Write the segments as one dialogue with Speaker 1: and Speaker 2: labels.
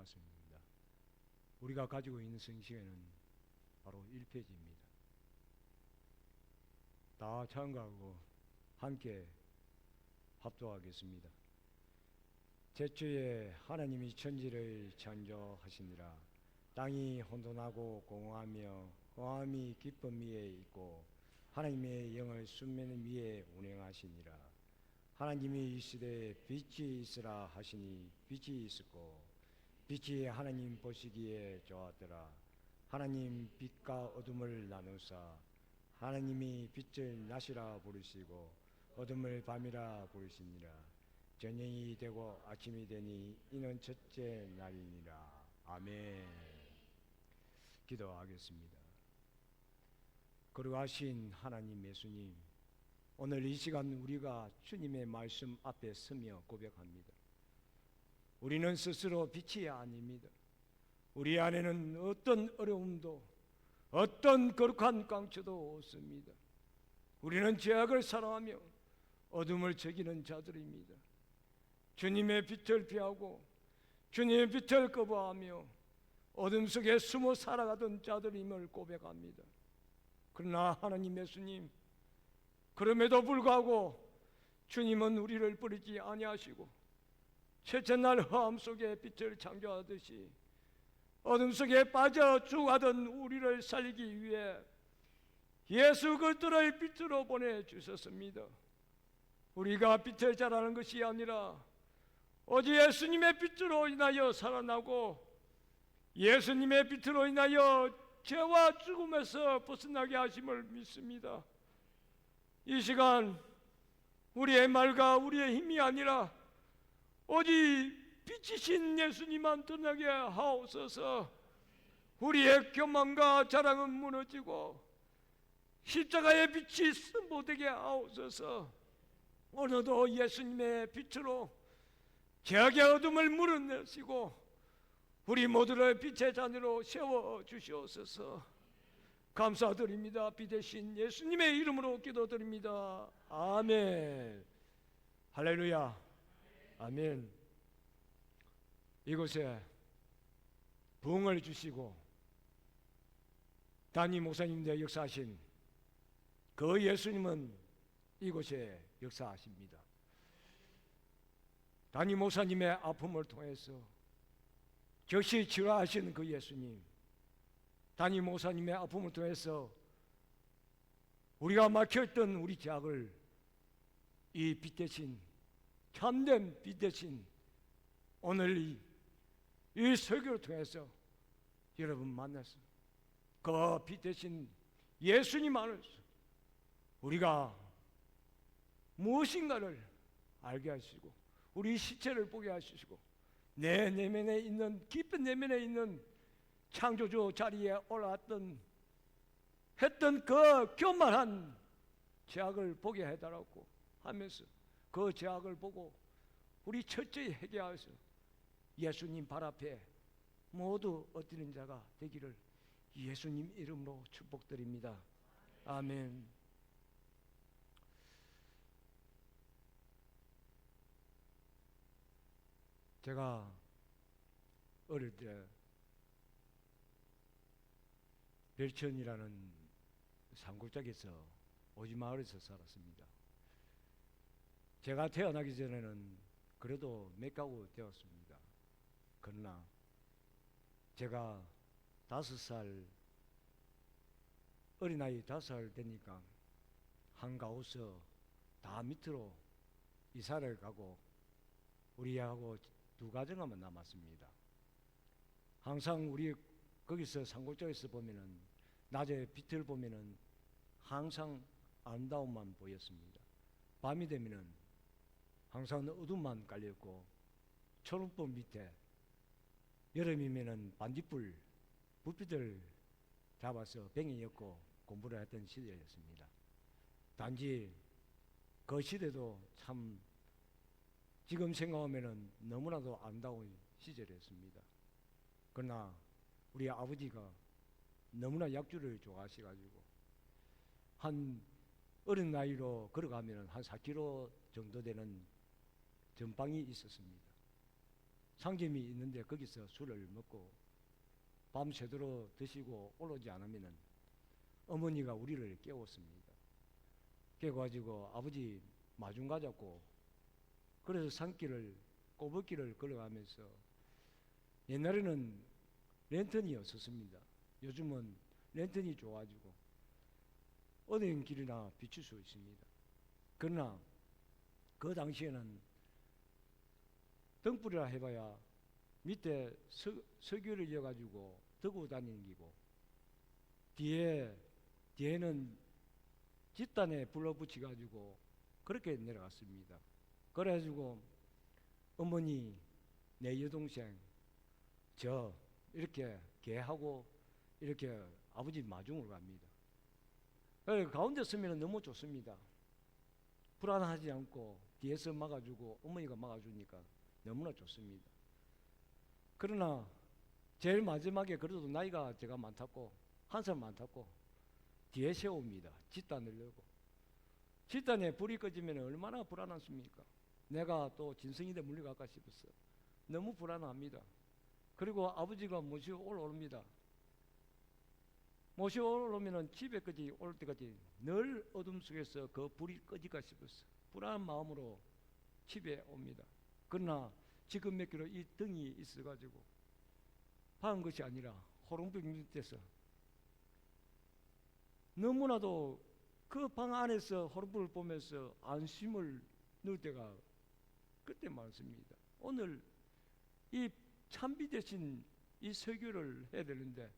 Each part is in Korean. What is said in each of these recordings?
Speaker 1: 반갑습니다. 우리가 가지고 있는 성경에는 바로 1페이지입니다. 다 참가하고 함께 합독하겠습니다. 제초에 하나님이 천지를 창조하시니라. 땅이 혼돈하고 공허하며 험함이 깊음 위에 있고 하나님의 영을 수면 위에 운행하시니라. 하나님이 이르시되 빛이 있으라 하시니 빛이 있었고 빛이 하나님 보시기에 좋았더라. 하나님 빛과 어둠을 나누사 하나님이 빛을 낮이라 부르시고 어둠을 밤이라 부르시니라. 저녁이 되고 아침이 되니 이는 첫째 날이니라. 아멘. 기도하겠습니다. 거룩하신 하나님 예수님, 오늘 이 시간 우리가 주님의 말씀 앞에 서며 고백합니다. 우리는 스스로 빛이 아닙니다. 우리 안에는 어떤 어려움도 어떤 거룩한 강초도 없습니다. 우리는 죄악을 사랑하며 어둠을 즐기는 자들입니다. 주님의 빛을 피하고 주님의 빛을 거부하며 어둠 속에 숨어 살아가던 자들임을 고백합니다. 그러나 하나님 예수님, 그럼에도 불구하고 주님은 우리를 버리지 아니하시고 첫째 날 허암 속에 빛을 창조하듯이 어둠 속에 빠져 죽어가던 우리를 살리기 위해 예수 그리스도를 빛으로 보내주셨습니다. 우리가 빛을 자라는 것이 아니라 오직 예수님의 빛으로 인하여 살아나고 예수님의 빛으로 인하여 죄와 죽음에서 벗어나게 하심을 믿습니다. 이 시간 우리의 말과 우리의 힘이 아니라 오직 빛이신 예수님만 드러나게 하옵소서. 우리의 교만과 자랑은 무너지고 십자가의 빛이 선보되게 하옵소서. 오늘도 예수님의 빛으로 죄악의 어둠을 물어내시고 우리 모두를 빛의 자녀로 세워주시옵소서. 감사드립니다. 빛 대신 예수님의 이름으로 기도드립니다. 아멘. 할렐루야. 아멘. 이곳에 부흥을 주시고 담임 목사님들 역사하신 그 예수님은 이곳에 역사하십니다. 담임 목사님의 아픔을 통해서 즉시 치료하신 그 예수님, 담임 목사님의 아픔을 통해서 우리가 막혔던 우리 죄악을 이 빛 대신, 참된 빛 대신 오늘 이 설교를 통해서 여러분 만나서 그 빛 대신 예수님 안에서 우리가 무엇인가를 알게 하시고 우리 시체를 보게 하시고 내 내면에 있는 깊은 내면에 있는 창조주 자리에 올라왔던 했던 그 교만한 죄악을 보게 해달라고 하면서 그 죄악을 보고 우리 철저히 회개하여서 예수님 발 앞에 모두 엎드린 자가 되기를 예수님 이름으로 축복드립니다. 아멘. 제가 어릴 때 벨천이라는 산골짜기에서 오지마을에서 살았습니다. 제가 태어나기 전에는 그래도 몇 가구 되었습니다. 그러나 제가 5살 어린아이 5살 되니까 한가구서 다 밑으로 이사를 가고 우리하고 2가정만 남았습니다. 항상 우리 거기서 산골짜기에서 보면은 낮에 빛을 보면은 항상 아름다움만 보였습니다. 밤이 되면은 항상 어둠만 깔렸고 초록불 밑에 여름이면은 반딧불 불빛을 잡아서 뱅이 엮고 공부를 했던 시대였습니다. 단지 그 시대도 참 지금 생각하면은 너무나도 아름다운 시절이었습니다. 그러나 우리 아버지가 너무나 약주를 좋아하셔가지고 한 어린 나이로 걸어가면 한 4km 정도 되는 전방이 있었습니다. 상점이 있는데 거기서 술을 먹고 밤새도록 드시고 올라오지 않으면 어머니가 우리를 깨웠습니다. 깨워가지고 아버지 마중 가자고. 그래서 산길을 꼬불길을 걸어가면서, 옛날에는 랜턴이 없었습니다. 요즘은 랜턴이 좋아지고 어느 길이나 비출 수 있습니다. 그러나 그 당시에는 등불이라 해봐야 밑에 석유를 이어가지고 들고 다니는 기고, 뒤에는 짓단에 불러붙여가지고 그렇게 내려갔습니다. 그래가지고 어머니, 내 여동생, 저 이렇게 개하고 이렇게 아버지 마중으로 갑니다. 가운데 서면 너무 좋습니다. 불안하지 않고 뒤에서 막아주고 어머니가 막아주니까 너무나 좋습니다. 그러나 제일 마지막에 그래도 나이가 제가 많다고, 한 살 많다고 뒤에 세웁니다. 짓단을 열고. 짓단에 불이 꺼지면 얼마나 불안하십니까? 내가 또 진성이대 물려갈까 싶었어. 너무 불안합니다. 그리고 아버지가 모시고 올라옵니다. 모시고 올라오면 집에까지 올 때까지 늘 어둠 속에서 그 불이 꺼질까 싶었어. 불안한 마음으로 집에 옵니다. 그러나 지금 몇 킬로 이 등이 있어가지고 파는 것이 아니라 호롱불 밑에서 너무나도 그 방 안에서 호롱불을 보면서 안심을 넣을 때가 그때 많습니다. 오늘 이 참비 대신 이 설교를 해야 되는데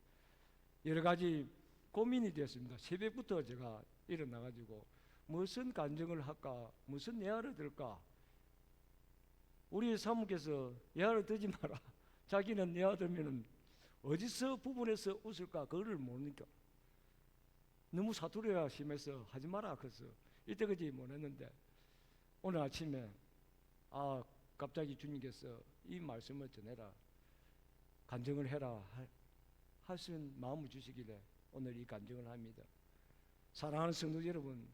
Speaker 1: 여러 가지 고민이 되었습니다. 새벽부터 제가 일어나가지고 무슨 간증을 할까, 무슨 예화를 들을까. 우리 사모께서 예화를 듣지 마라. 자기는 예화 들으면 어디서 부분에서 웃을까 그거를 모르니까 너무 사투리가 심해서 하지 마라. 그래서 이때까지 못했는데 오늘 아침에 갑자기 주님께서 이 말씀을 전해라, 간증을 해라 하신 마음을 주시길래 오늘 이 간증을 합니다. 사랑하는 성도 여러분,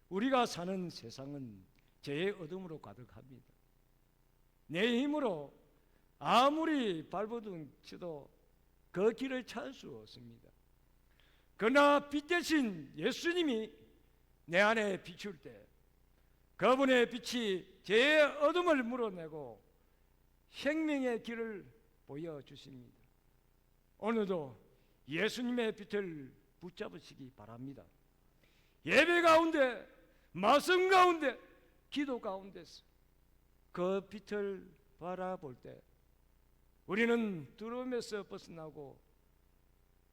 Speaker 1: 우리가 사는 세상은 죄의 어둠으로 가득합니다. 내 힘으로 아무리 발버둥 쳐도 그 길을 찾을 수 없습니다. 그러나 빛 대신 예수님이 내 안에 비출 때 그분의 빛이 죄의 어둠을 물어내고 생명의 길을 보여주십니다. 오늘도 예수님의 빛을 붙잡으시기 바랍니다. 예배 가운데, 말씀 가운데, 기도 가운데서 그 빛을 바라볼 때 우리는 두려움에서 벗어나고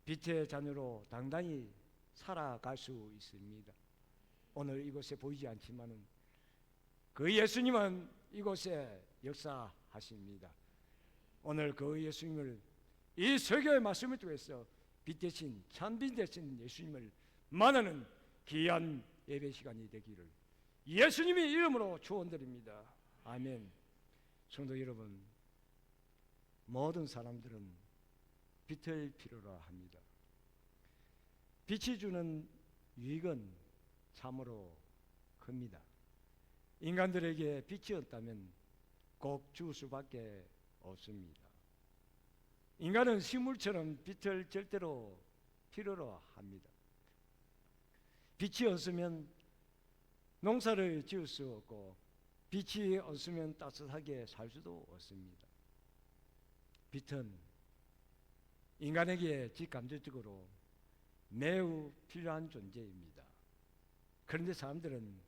Speaker 1: 빛의 자녀로 당당히 살아갈 수 있습니다. 오늘 이곳에 보이지 않지만은 그 예수님은 이곳에 역사하십니다. 오늘 그 예수님을 이 설교의 말씀을 통해서 빛 대신, 참빛 대신 예수님을 만나는 귀한 예배 시간이 되기를 예수님의 이름으로 축원드립니다. 아멘. 성도 여러분, 모든 사람들은 빛을 필요로 합니다. 빛이 주는 유익은 참으로 큽니다. 인간들에게 빛이 없다면 꼭 죽을 수밖에 없습니다. 인간은 식물처럼 빛을 절대로 필요로 합니다. 빛이 없으면 농사를 지을 수 없고 빛이 없으면 따뜻하게 살 수도 없습니다. 빛은 인간에게 직감적으로 매우 필요한 존재입니다. 그런데 사람들은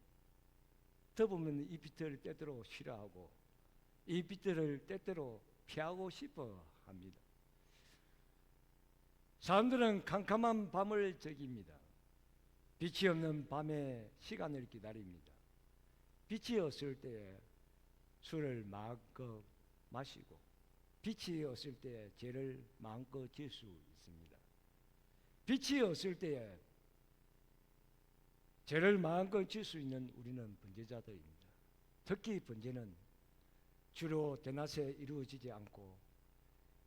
Speaker 1: 더보면 이 빛을 때때로 싫어하고 이 빛을 때때로 피하고 싶어 합니다. 사람들은 캄캄한 밤을 즐깁니다. 빛이 없는 밤의 시간을 기다립니다. 빛이 없을 때에 술을 마음껏 마시고 빛이 없을 때에 죄를 마음껏 지을 수 있습니다. 빛이 없을 때에 죄를 마음껏 지을 수 있는 우리는 범죄자들입니다. 특히 범죄는 주로 대낮에 이루어지지 않고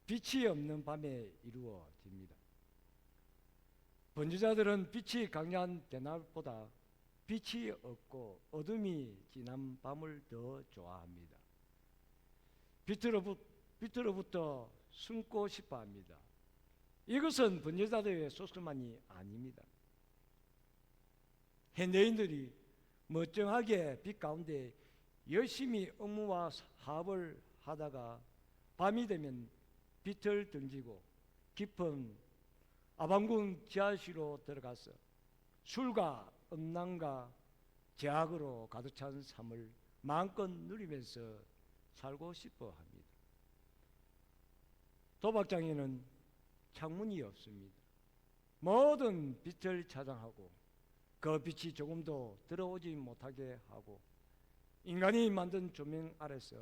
Speaker 1: 빛이 없는 밤에 이루어집니다. 범죄자들은 빛이 강한 대낮보다 빛이 없고 어둠이 진한 밤을 더 좋아합니다. 빛으로부터 숨고 싶어 합니다. 이것은 번제자들의 소설만이 아닙니다. 현대인들이 멀쩡하게 빛 가운데 열심히 업무와 사업을 하다가 밤이 되면 빛을 던지고 깊은 아방궁 지하실로 들어가서 술과 음란과 제약으로 가득 찬 삶을 마음껏 누리면서 살고 싶어 합니다. 도박장에는 창문이 없습니다. 모든 빛을 차단하고 그 빛이 조금도 들어오지 못하게 하고 인간이 만든 조명 아래서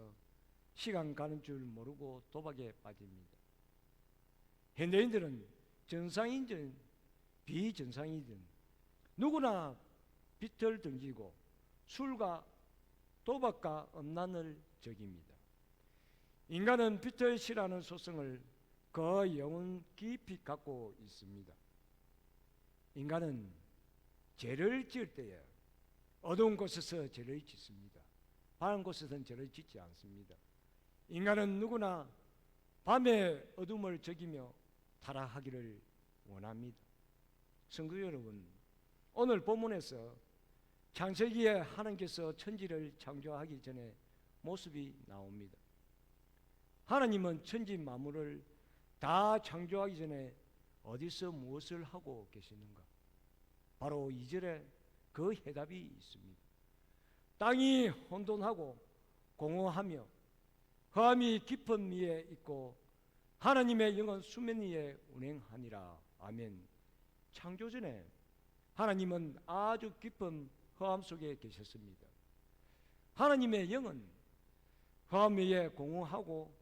Speaker 1: 시간 가는 줄 모르고 도박에 빠집니다. 현대인들은 정상이든 비정상이든 누구나 빛을 던지고 술과 도박과 음란을 즐깁니다. 인간은 빛을 싫어하는 소성을 그 영혼 깊이 갖고 있습니다. 인간은 죄를 지을 때에 어두운 곳에서 죄를 짓습니다. 바른 곳에서는 죄를 짓지 않습니다. 인간은 누구나 밤의 어둠을 즐기며 타락하기를 원합니다. 성도 여러분, 오늘 본문에서 창세기에 하나님께서 천지를 창조하기 전에 모습이 나옵니다. 하나님은 천지 만물을 다 창조하기 전에 어디서 무엇을 하고 계시는가? 바로 2절에 그 해답이 있습니다. 땅이 혼돈하고 공허하며 험이 깊은 미에 있고 하나님의 영은 수면 위에 운행하니라. 아멘. 창조 전에 하나님은 아주 깊은 허암 속에 계셨습니다. 하나님의 영은 허암 위에 공허하고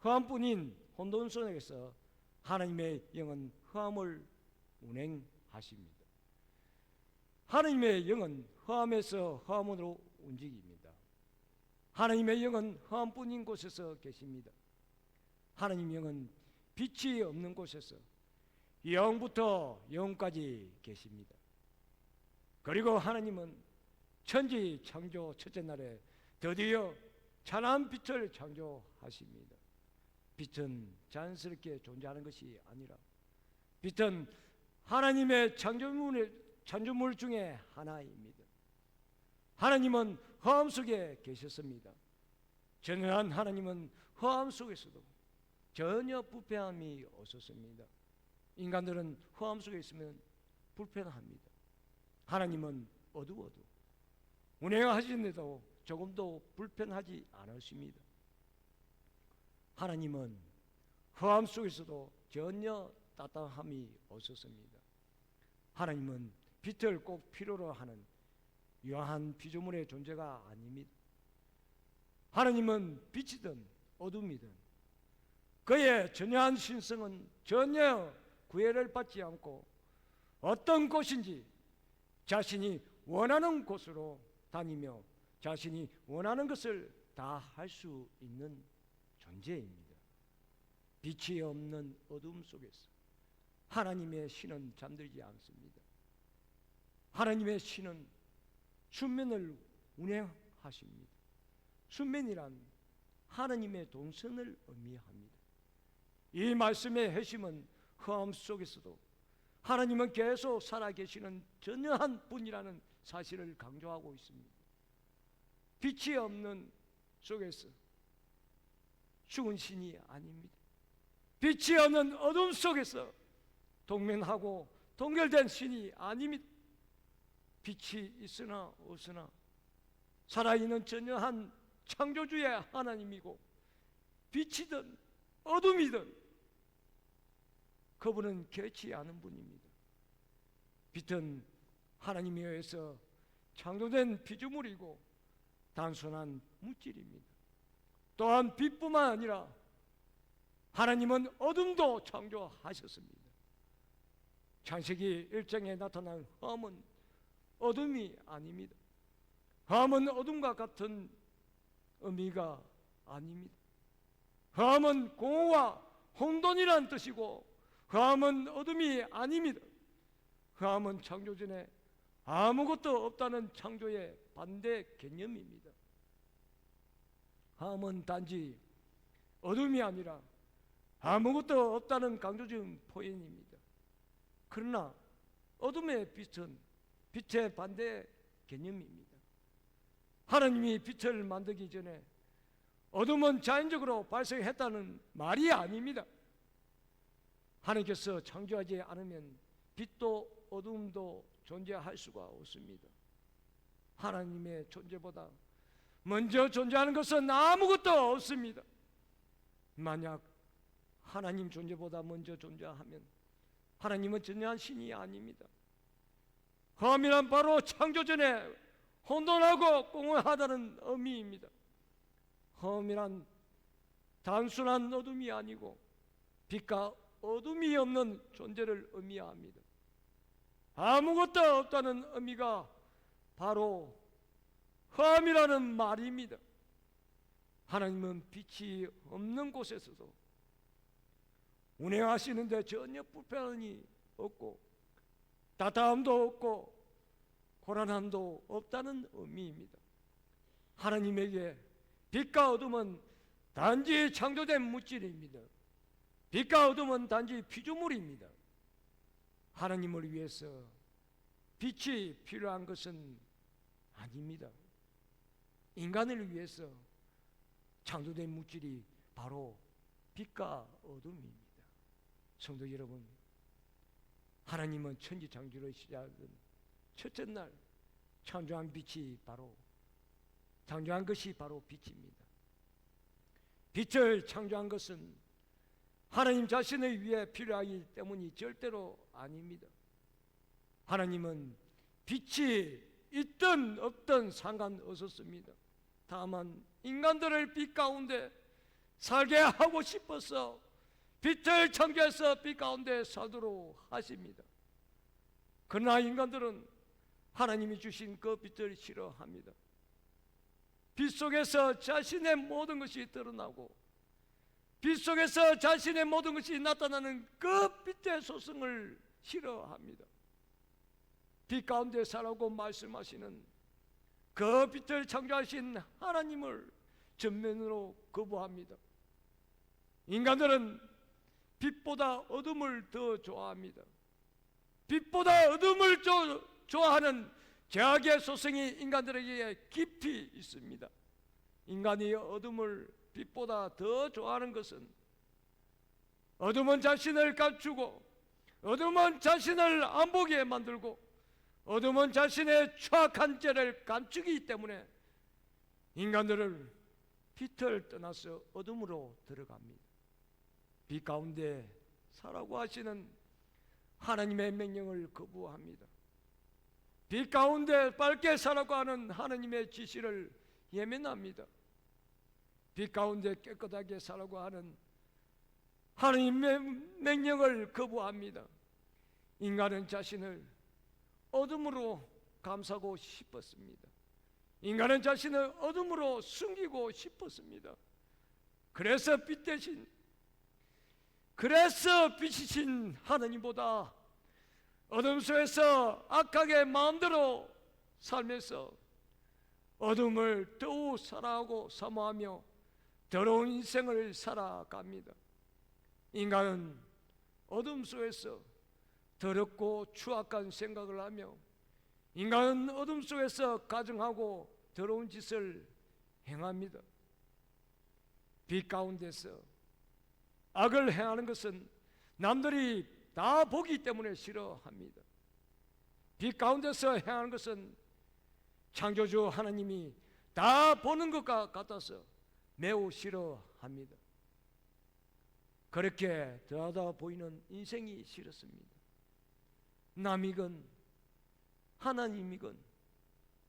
Speaker 1: 허암뿐인 혼돈 속에서 하나님의 영은 허암을 운행하십니다. 하나님의 영은 허암에서 허암으로 움직입니다. 하나님의 영은 허암뿐인 곳에서 계십니다. 하나님의 영은 빛이 없는 곳에서 영부터 영까지 계십니다. 그리고 하나님은 천지 창조 첫째 날에 드디어 찬란 빛을 창조하십니다. 빛은 자연스럽게 존재하는 것이 아니라 빛은 하나님의 창조물 중에 하나입니다. 하나님은 허암 속에 계셨습니다. 전능한 하나님은 허암 속에서도 전혀 불편함이 없었습니다. 인간들은 허암 속에 있으면 불편합니다. 하나님은 어두워도 운행하시는데도 조금도 불편하지 않으십니다. 하나님은 허암 속에서도 전혀 따뜻함이 없었습니다. 하나님은 빛을 꼭 필요로 하는 유한 피조물의 존재가 아닙니다. 하나님은 빛이든 어둠이든 그의 전혀한 신성은 전혀 구애를 받지 않고 어떤 곳인지 자신이 원하는 곳으로 다니며 자신이 원하는 것을 다 할 수 있는 존재입니다. 빛이 없는 어둠 속에서 하나님의 신은 잠들지 않습니다. 하나님의 신은 수면을 운행하십니다. 수면이란 하나님의 동선을 의미합니다. 이 말씀의 핵심은 허암 속에서도 하나님은 계속 살아계시는 전능한 분이라는 사실을 강조하고 있습니다. 빛이 없는 속에서 죽은 신이 아닙니다. 빛이 없는 어둠 속에서 동면하고 동결된 신이 아닙니다. 빛이 있으나 없으나 살아있는 전능한 창조주의 하나님이고 빛이든 어둠이든 그분은 개치 않은 분입니다. 빛은 하나님에 의해서 창조된 피조물이고 단순한 물질입니다. 또한 빛뿐만 아니라 하나님은 어둠도 창조하셨습니다. 창세기 1장에 나타난 험은 어둠이 아닙니다. 험은 어둠과 같은 의미가 아닙니다. 험은 공허와 혼돈이란 뜻이고 험은 어둠이 아닙니다. 험은 창조 전에 아무것도 없다는 창조의 반대 개념입니다. 험은 단지 어둠이 아니라 아무것도 없다는 강조적인 표현입니다. 그러나 어둠의 빛은 빛의 반대 개념입니다. 하나님이 빛을 만들기 전에 어둠은 자연적으로 발생했다는 말이 아닙니다. 하나님께서 창조하지 않으면 빛도 어둠도 존재할 수가 없습니다. 하나님의 존재보다 먼저 존재하는 것은 아무것도 없습니다. 만약 하나님 존재보다 먼저 존재하면 하나님은 전능한 신이 아닙니다. 험이란 바로 창조 전에 혼돈하고 공허하다는 의미입니다. 험이란 단순한 어둠이 아니고 빛과 어둠이 없는 존재를 의미합니다. 아무것도 없다는 의미가 바로 험이라는 말입니다. 하나님은 빛이 없는 곳에서도 운행하시는데 전혀 불편함이 없고 따뜻함도 없고 고란함도 없다는 의미입니다. 하나님에게 빛과 어둠은 단지 창조된 물질입니다. 빛과 어둠은 단지 피조물입니다. 하나님을 위해서 빛이 필요한 것은 아닙니다. 인간을 위해서 창조된 물질이 바로 빛과 어둠입니다. 성도 여러분, 하나님은 천지 창조를 시작한 첫째 날 창조한 것이 바로 빛입니다. 빛을 창조한 것은 하나님 자신을 위해 필요하기 때문이 절대로 아닙니다. 하나님은 빛이 있든 없든 상관없었습니다. 다만 인간들을 빛 가운데 살게 하고 싶어서 빛을 창조해서 빛 가운데 살도록 하십니다. 그러나 인간들은 하나님이 주신 그 빛을 싫어합니다. 빛 속에서 자신의 모든 것이 드러나고 빛 속에서 자신의 모든 것이 나타나는 그 빛의 소성을 싫어합니다. 빛 가운데 살라고 말씀하시는 그 빛을 창조하신 하나님을 전면으로 거부합니다. 인간들은 빛보다 어둠을 더 좋아합니다. 빛보다 어둠을 좋아하는 죄악의 소성이 인간들에게 깊이 있습니다. 인간이 어둠을 빛보다 더 좋아하는 것은 어둠은 자신을 감추고 어둠은 자신을 안 보게 만들고 어둠은 자신의 추악한 죄를 감추기 때문에 인간들을 빛을 떠나서 어둠으로 들어갑니다. 빛 가운데 살라고 하시는 하나님의 명령을 거부합니다. 빛 가운데 밝게 살라고 하는 하나님의 지시를 예면합니다. 빛 가운데 깨끗하게 살라고 하는 하나님의 명령을 거부합니다. 인간은 자신을 어둠으로 감싸고 싶었습니다. 인간은 자신을 어둠으로 숨기고 싶었습니다. 그래서 빛이신 하나님보다 어둠 속에서 악하게 마음대로 살면서 어둠을 더욱 사랑하고 사모하며 더러운 인생을 살아갑니다. 인간은 어둠 속에서 더럽고 추악한 생각을 하며 인간은 어둠 속에서 가증하고 더러운 짓을 행합니다. 빛 가운데서 악을 행하는 것은 남들이 다 보기 때문에 싫어합니다. 빛 가운데서 행하는 것은 창조주 하나님이 다 보는 것과 같아서 매우 싫어합니다. 그렇게 더하다 보이는 인생이 싫었습니다. 남이건 하나님이건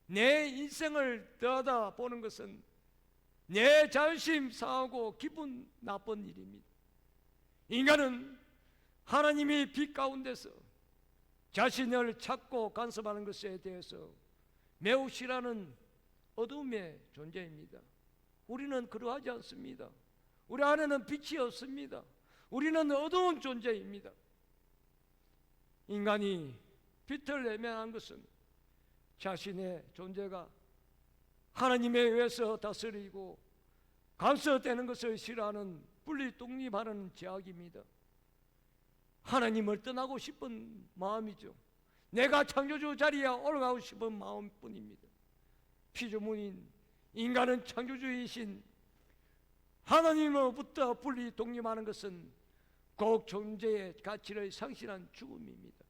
Speaker 1: 내 인생을 더하다 보는 것은 내 자존심 상하고 기분 나쁜 일입니다. 인간은 하나님이 빛 가운데서 자신을 찾고 간섭하는 것에 대해서 매우 싫어하는 어둠의 존재입니다. 우리는 그러하지 않습니다. 우리 안에는 빛이 없습니다. 우리는 어두운 존재입니다. 인간이 빛을 외면한 것은 자신의 존재가 하나님에 의해서 다스리고 간섭되는 것을 싫어하는 분리 독립하는 제약입니다. 하나님을 떠나고 싶은 마음이죠. 내가 창조주 자리에 올라가고 싶은 마음뿐입니다. 피조물인 인간은 창조주이신 하나님으로부터 분리 독립하는 것은 꼭 존재의 가치를 상실한 죽음입니다.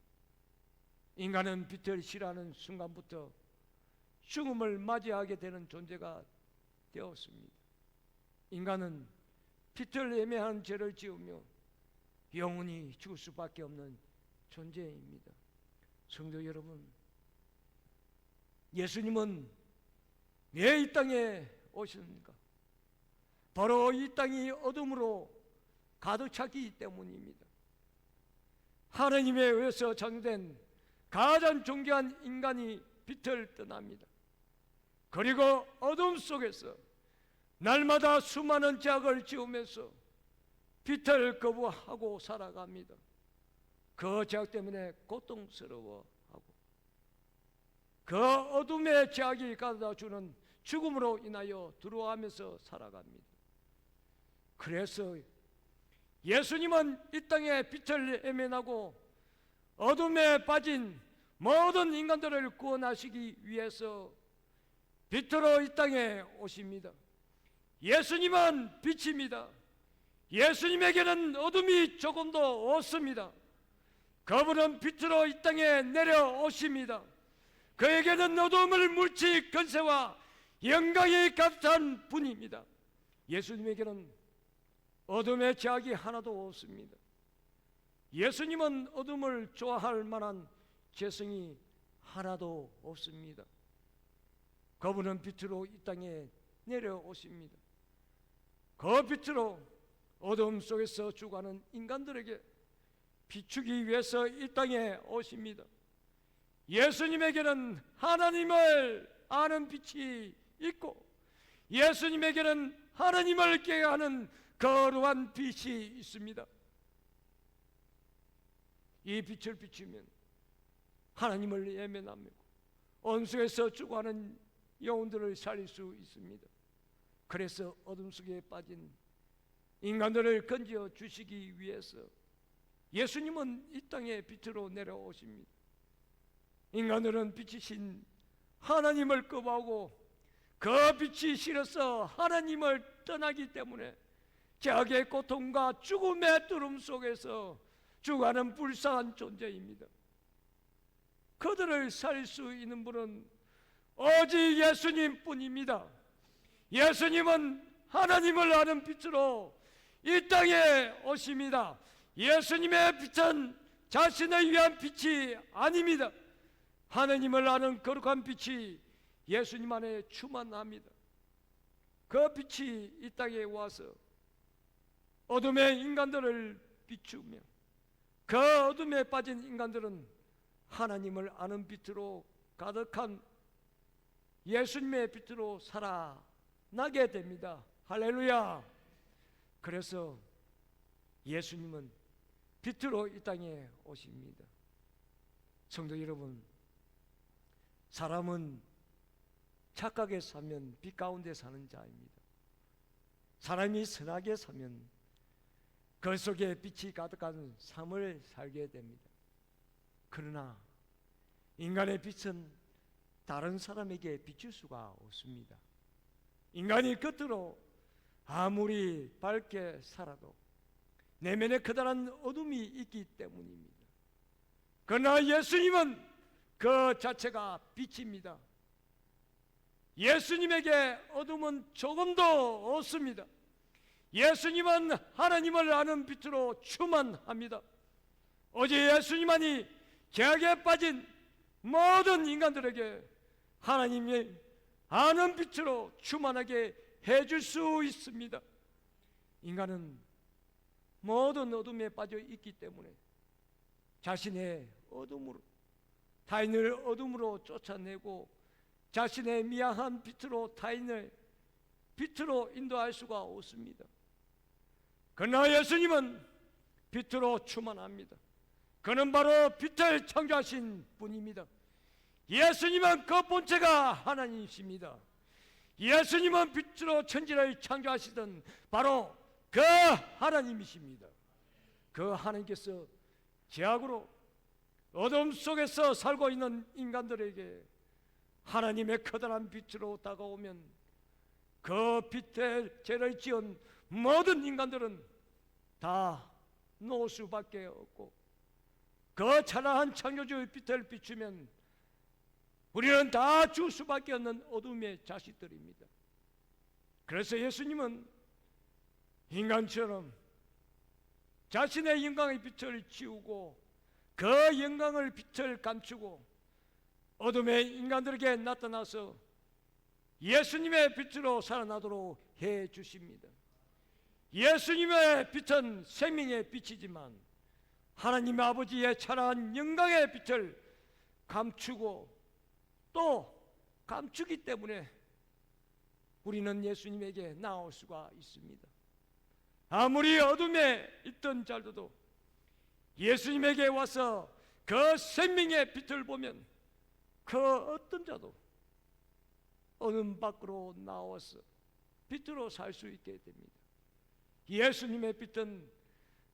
Speaker 1: 인간은 빛을 싫어하는 순간부터 죽음을 맞이하게 되는 존재가 되었습니다. 인간은 빛을 애매한 죄를 지으며 영원히 죽을 수밖에 없는 존재입니다. 성도 여러분, 예수님은 왜 이 땅에 오셨습니까? 바로 이 땅이 어둠으로 가득 찼기 때문입니다. 하나님에 의해서 창조된 가장 존귀한 인간이 빛을 떠납니다. 그리고 어둠 속에서 날마다 수많은 죄악을 지으면서 빛을 거부하고 살아갑니다. 그 죄악 때문에 고통스러워하고 그 어둠의 죄악이 가져다 주는 죽음으로 인하여 두려워하면서 살아갑니다. 그래서 예수님은 이 땅에 빛을 애면하고 어둠에 빠진 모든 인간들을 구원하시기 위해서 빛으로 이 땅에 오십니다. 예수님은 빛입니다. 예수님에게는 어둠이 조금도 없습니다. 그분은 빛으로 이 땅에 내려오십니다. 그에게는 어둠을 물치 권세와 영광이 가득한 분입니다. 예수님에게는 어둠의 죄악이 하나도 없습니다. 예수님은 어둠을 좋아할 만한 죄성이 하나도 없습니다. 그분은 빛으로 이 땅에 내려오십니다. 그 빛으로 어둠 속에서 죽어가는 인간들에게 비추기 위해서 이 땅에 오십니다. 예수님에게는 하나님을 아는 빛이 있고 예수님에게는 하나님을 깨하는 거룩한 빛이 있습니다. 이 빛을 비추면 하나님을 예면하며 원수에서 죽어가는 영혼들을 살릴 수 있습니다. 그래서 어둠 속에 빠진 인간들을 건져 주시기 위해서 예수님은 이 땅에 빛으로 내려오십니다. 인간들은 빛이신 하나님을 거부하고 그 빛이 싫어서 하나님을 떠나기 때문에 죄악의 고통과 죽음의 두름 속에서 죽어가는 불쌍한 존재입니다. 그들을 살릴 수 있는 분은 오직 예수님뿐입니다. 예수님은 하나님을 아는 빛으로 이 땅에 오십니다. 예수님의 빛은 자신을 위한 빛이 아닙니다. 하나님을 아는 거룩한 빛이 예수님 안에 충만합니다. 그 빛이 이 땅에 와서 어둠의 인간들을 비추며 그 어둠에 빠진 인간들은 하나님을 아는 빛으로 가득한 예수님의 빛으로 살아나게 됩니다. 할렐루야. 그래서 예수님은 빛으로 이 땅에 오십니다. 성도 여러분, 사람은 착하게 살면 빛 가운데 사는 자입니다. 사람이 선하게 살면 그 속에 빛이 가득한 삶을 살게 됩니다. 그러나 인간의 빛은 다른 사람에게 비출 수가 없습니다. 인간이 겉으로 아무리 밝게 살아도 내면에 커다란 어둠이 있기 때문입니다. 그러나 예수님은 그 자체가 빛입니다. 예수님에게 어둠은 조금도 없습니다. 예수님은 하나님을 아는 빛으로 충만합니다. 오직 예수님만이 죄악에 빠진 모든 인간들에게 하나님의 아는 빛으로 충만하게 해줄 수 있습니다. 인간은 모든 어둠에 빠져 있기 때문에 자신의 어둠으로 타인을 어둠으로 쫓아내고 자신의 미약한 빛으로 타인을 빛으로 인도할 수가 없습니다. 그러나 예수님은 빛으로 충만합니다. 그는 바로 빛을 창조하신 분입니다. 예수님은 그 본체가 하나님이십니다. 예수님은 빛으로 천지를 창조하시던 바로 그 하나님이십니다. 그 하나님께서 죄악으로 어둠 속에서 살고 있는 인간들에게 하나님의 커다란 빛으로 다가오면 그 빛에 죄를 지은 모든 인간들은 다 놓을 수밖에 없고, 그 찬란한 창조주의 빛을 비추면 우리는 다 죽을 수밖에 없는 어둠의 자식들입니다. 그래서 예수님은 인간처럼 자신의 영광의 빛을 지우고 그 영광을 빛을 감추고 어둠의 인간들에게 나타나서 예수님의 빛으로 살아나도록 해 주십니다. 예수님의 빛은 생명의 빛이지만 하나님 아버지의 찬란한 영광의 빛을 감추고 또 감추기 때문에 우리는 예수님에게 나올 수가 있습니다. 아무리 어둠에 있던 자들도 예수님에게 와서 그 생명의 빛을 보면 그 어떤 자도 어둠 밖으로 나와서 빛으로 살 수 있게 됩니다. 예수님의 빛은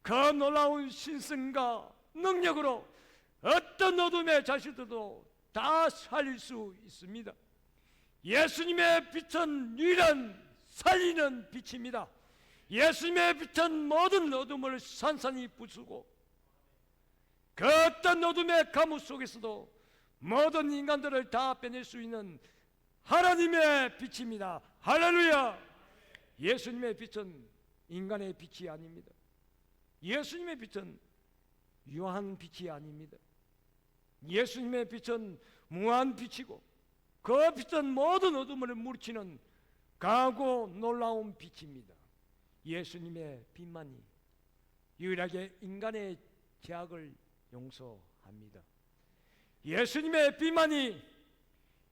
Speaker 1: 그 놀라운 신성과 능력으로 어떤 어둠의 자식들도 다 살릴 수 있습니다. 예수님의 빛은 유일한 살리는 빛입니다. 예수님의 빛은 모든 어둠을 산산이 부수고 그 어떤 어둠의 가뭄 속에서도 모든 인간들을 다 빼낼 수 있는 하나님의 빛입니다. 할렐루야! 예수님의 빛은 인간의 빛이 아닙니다. 예수님의 빛은 유한 빛이 아닙니다. 예수님의 빛은 무한 빛이고 그 빛은 모든 어둠을 물리치는 강하고 놀라운 빛입니다. 예수님의 빛만이 유일하게 인간의 죄악을 용서합니다. 예수님의 빛만이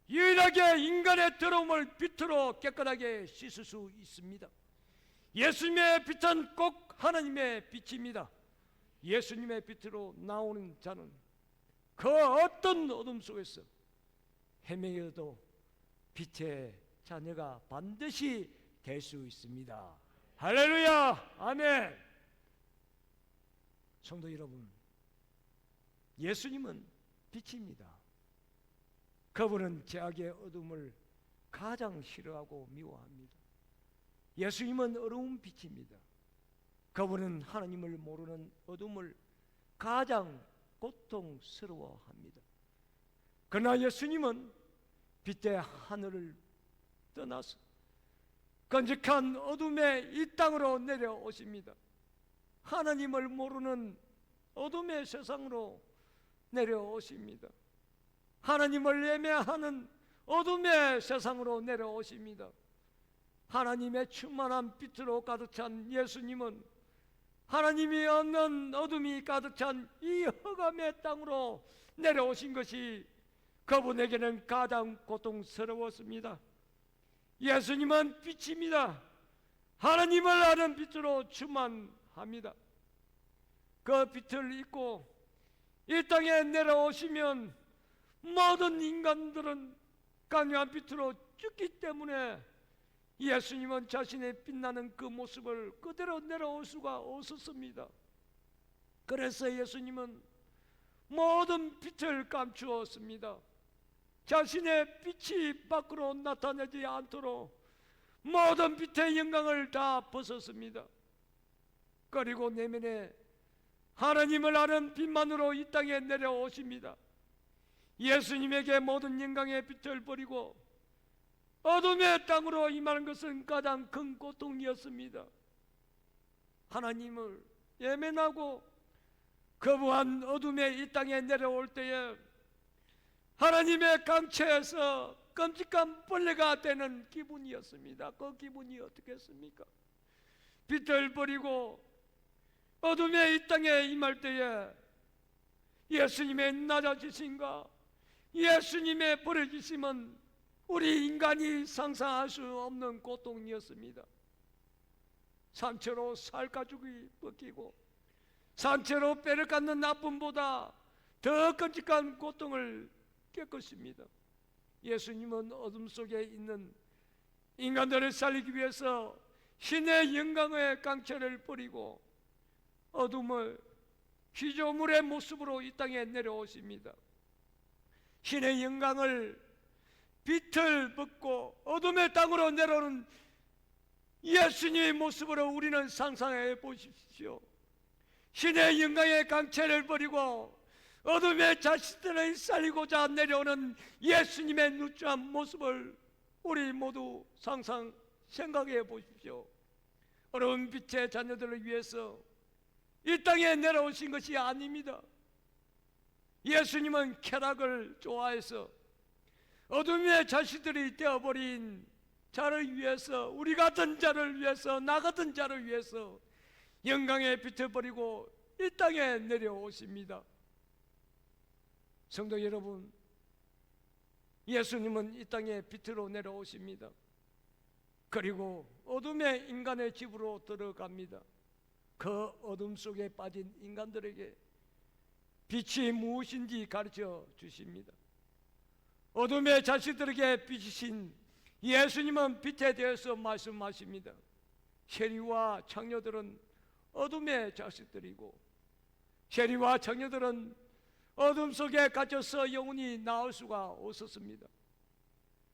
Speaker 1: 유일하게 인간의 더러움을 빛으로 깨끗하게 씻을 수 있습니다. 예수님의 빛은 꼭 하나님의 빛입니다. 예수님의 빛으로 나오는 자는 그 어떤 어둠 속에서 헤매어도 빛의 자녀가 반드시 될 수 있습니다. 할렐루야! 아멘! 성도 여러분, 예수님은 빛입니다. 그분은 죄악의 어둠을 가장 싫어하고 미워합니다. 예수님은 어두운 빛입니다. 그분은 하나님을 모르는 어둠을 가장 고통스러워합니다. 그러나 예수님은 빛의 하늘을 떠나서 끈적한 어둠의 이 땅으로 내려오십니다. 하나님을 모르는 어둠의 세상으로 내려오십니다. 하나님을 예매하는 어둠의 세상으로 내려오십니다. 하나님의 충만한 빛으로 가득 찬 예수님은 하나님이 없는 어둠이 가득 찬 이 흑암의 땅으로 내려오신 것이 그분에게는 가장 고통스러웠습니다. 예수님은 빛입니다. 하나님을 아는 빛으로 충만합니다. 그 빛을 입고 이 땅에 내려오시면 모든 인간들은 강렬한 빛으로 죽기 때문에 예수님은 자신의 빛나는 그 모습을 그대로 내려올 수가 없었습니다. 그래서 예수님은 모든 빛을 감추었습니다. 자신의 빛이 밖으로 나타나지 않도록 모든 빛의 영광을 다 벗었습니다. 그리고 내면에 하나님을 아는 빛만으로 이 땅에 내려오십니다. 예수님에게 모든 영광의 빛을 버리고 어둠의 땅으로 임하는 것은 가장 큰 고통이었습니다. 하나님을 예면하고 거부한 어둠의 이 땅에 내려올 때에 하나님의 강체에서 끔찍한 벌레가 되는 기분이었습니다. 그 기분이 어떻겠습니까? 빛을 버리고 어둠의 이 땅에 임할 때에 예수님의 낮아지심과 예수님의 버려지심은 우리 인간이 상상할 수 없는 고통이었습니다. 상처로 살가죽이 벗기고 상처로 뼈를 깎는 아픔보다 더 끔찍한 고통을 겪었습니다. 예수님은 어둠 속에 있는 인간들을 살리기 위해서 신의 영광의 강체를 버리고 어둠을 피조물의 모습으로 이 땅에 내려오십니다. 신의 영광을 빛을 벗고 어둠의 땅으로 내려오는 예수님의 모습으로 우리는 상상해 보십시오. 신의 영광의 강체를 버리고 어둠의 자식들을 살리고자 내려오는 예수님의 누추한 모습을 우리 모두 생각해 보십시오. 어려운 빛의 자녀들을 위해서 이 땅에 내려오신 것이 아닙니다. 예수님은 쾌락을 좋아해서 어둠의 자식들이 되어버린 자를 위해서, 우리 같은 자를 위해서, 나 같은 자를 위해서 영광의 빛을 버리고 이 땅에 내려오십니다. 성도 여러분, 예수님은 이 땅에 빛으로 내려오십니다. 그리고 어둠의 인간의 집으로 들어갑니다. 그 어둠 속에 빠진 인간들에게 빛이 무엇인지 가르쳐 주십니다. 어둠의 자식들에게 빛이신 예수님은 빛에 대해서 말씀하십니다. 세리와 창녀들은 어둠의 자식들이고 세리와 창녀들은 어둠 속에 갇혀서 영원히 나올 수가 없었습니다.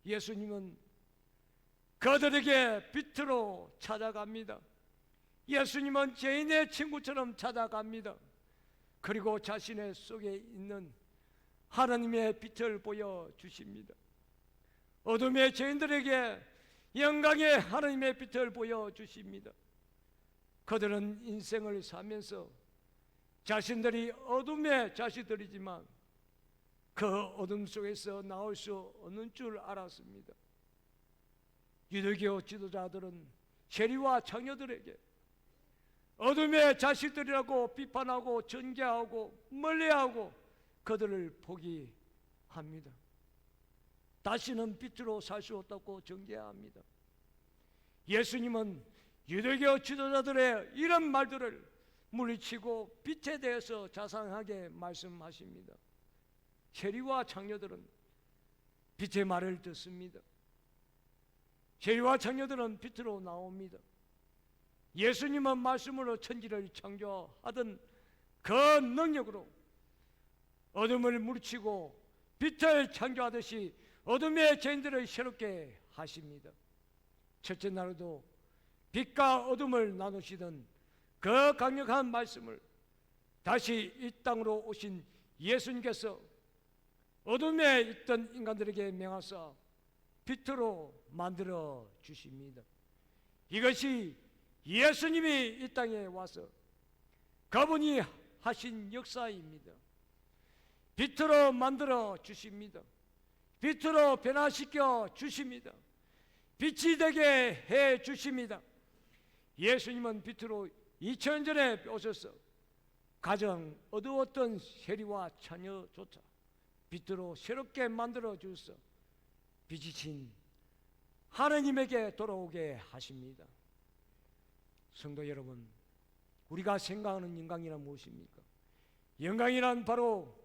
Speaker 1: 예수님은 그들에게 빛으로 찾아갑니다. 예수님은 죄인의 친구처럼 찾아갑니다. 그리고 자신의 속에 있는 하나님의 빛을 보여주십니다. 어둠의 죄인들에게 영광의 하나님의 빛을 보여주십니다. 그들은 인생을 살면서 자신들이 어둠의 자식들이지만 그 어둠 속에서 나올 수 없는 줄 알았습니다. 유대교 지도자들은 세리와 창녀들에게 어둠의 자식들이라고 비판하고 전개하고 멀리하고 그들을 포기합니다. 다시는 빛으로 살 수 없다고 전개합니다. 예수님은 유대교 지도자들의 이런 말들을 물리치고 빛에 대해서 자상하게 말씀하십니다. 세리와 창녀들은 빛의 말을 듣습니다. 세리와 창녀들은 빛으로 나옵니다. 예수님은 말씀으로 천지를 창조하던 그 능력으로 어둠을 물리치고 빛을 창조하듯이 어둠의 죄인들을 새롭게 하십니다. 첫째 날에도 빛과 어둠을 나누시던 그 강력한 말씀을 다시 이 땅으로 오신 예수님께서 어둠에 있던 인간들에게 명하사 빛으로 만들어 주십니다. 이것이 예수님이 이 땅에 와서 그분이 하신 역사입니다. 빛으로 만들어 주십니다. 빛으로 변화시켜 주십니다. 빛이 되게 해 주십니다. 예수님은 빛으로 2000년 전에 오셔서 가장 어두웠던 세리와 자녀조차 빛으로 새롭게 만들어 주셔서 빛이신 하나님에게 돌아오게 하십니다. 성도 여러분, 우리가 생각하는 영광이란 무엇입니까? 영광이란 바로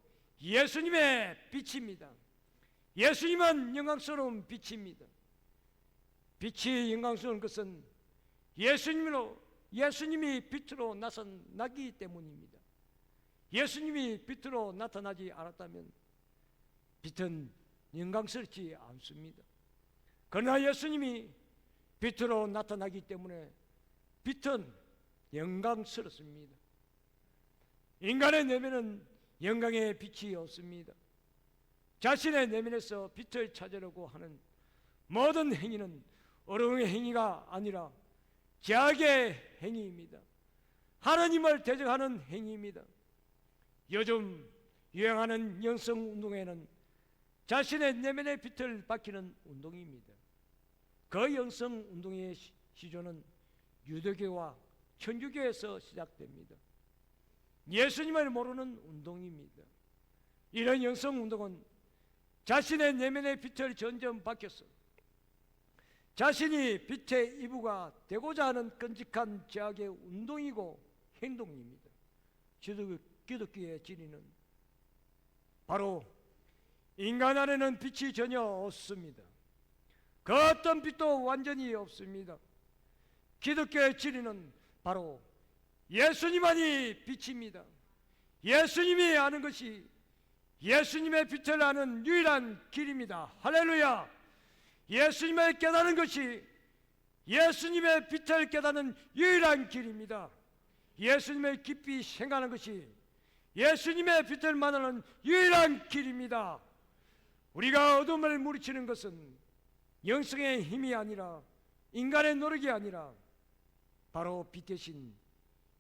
Speaker 1: 예수님의 빛입니다. 예수님은 영광스러운 빛입니다. 빛이 영광스러운 것은 예수님이 빛으로 나타나기 때문입니다. 예수님이 빛으로 나타나지 않았다면 빛은 영광스럽지 않습니다. 그러나 예수님이 빛으로 나타나기 때문에 빛은 영광스럽습니다. 인간의 내면은 영광의 빛이 없습니다. 자신의 내면에서 빛을 찾으려고 하는 모든 행위는 어려운 행위가 아니라 죄악의 행위입니다. 하나님을 대적하는 행위입니다. 요즘 유행하는 영성운동에는 자신의 내면의 빛을 밝히는 운동입니다. 그 영성운동의 시조는 유대교와 천주교에서 시작됩니다. 예수님을 모르는 운동입니다. 이런 영성운동은 자신의 내면의 빛을 점점 밝혀서 자신이 빛의 이부가 되고자 하는 끔찍한 죄악의 운동이고 행동입니다. 기독교의 진리는 바로 인간 안에는 빛이 전혀 없습니다. 그 어떤 빛도 완전히 없습니다. 기독교의 진리는 바로 예수님만이 빛입니다. 예수님이 아는 것이 예수님의 빛을 아는 유일한 길입니다. 할렐루야! 예수님을 깨닫는 것이 예수님의 빛을 깨닫는 유일한 길입니다. 예수님을 깊이 생각하는 것이 예수님의 빛을 만나는 유일한 길입니다. 우리가 어둠을 물리치는 것은 영성의 힘이 아니라 인간의 노력이 아니라 바로 빛 대신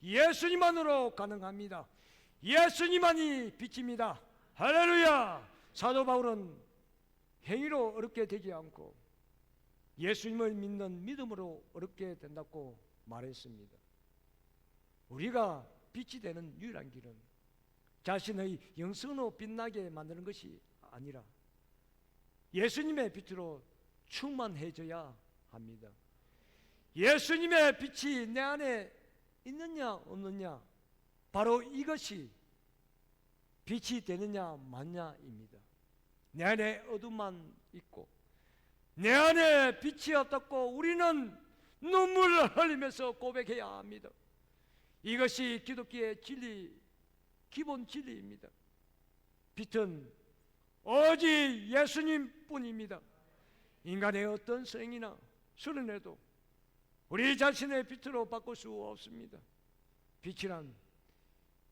Speaker 1: 예수님만으로 가능합니다. 예수님만이 빛입니다. 할렐루야! 사도 바울은 행위로 어렵게 되지 않고 예수님을 믿는 믿음으로 어렵게 된다고 말했습니다. 우리가 빛이 되는 유일한 길은 자신의 영성으로 빛나게 만드는 것이 아니라 예수님의 빛으로 충만해져야 합니다. 예수님의 빛이 내 안에 있느냐 없느냐, 바로 이것이 빛이 되느냐 마느냐입니다. 내 안에 어둠만 있고 내 안에 빛이 없다고 우리는 눈물을 흘리면서 고백해야 합니다. 이것이 기독교의 진리, 기본 진리입니다. 빛은 오직 예수님뿐입니다. 인간의 어떤 성이나 수련회도 우리 자신의 빛으로 바꿀 수 없습니다. 빛이란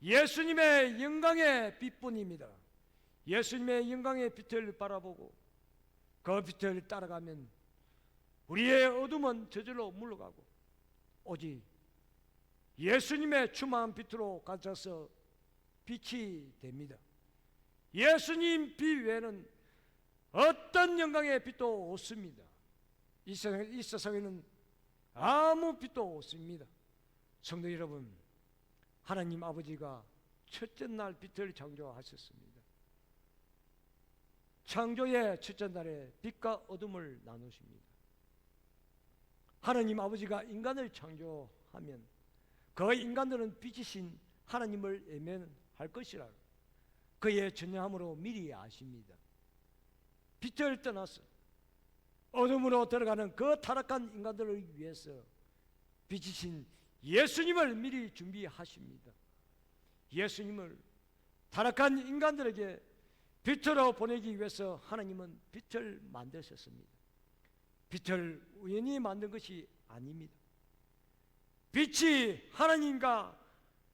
Speaker 1: 예수님의 영광의 빛뿐입니다. 예수님의 영광의 빛을 바라보고 그 빛을 따라가면 우리의 어둠은 저절로 물러가고 오직 예수님의 충만한 빛으로 갇혀서 빛이 됩니다. 예수님 빛 외에는 어떤 영광의 빛도 없습니다. 이 세상에는 아무 빛도 없습니다. 성도 여러분, 하나님 아버지가 첫째 날 빛을 창조하셨습니다. 창조의 첫째 날에 빛과 어둠을 나누십니다. 하나님 아버지가 인간을 창조하면 그 인간들은 빛이신 하나님을 외면할 것이라 그의 전념함으로 미리 아십니다. 빛을 떠나서 어둠으로 들어가는 그 타락한 인간들을 위해서 빛이신 예수님을 미리 준비하십니다. 예수님을 타락한 인간들에게 빛으로 보내기 위해서 하나님은 빛을 만드셨습니다. 빛을 우연히 만든 것이 아닙니다. 빛이 하나님과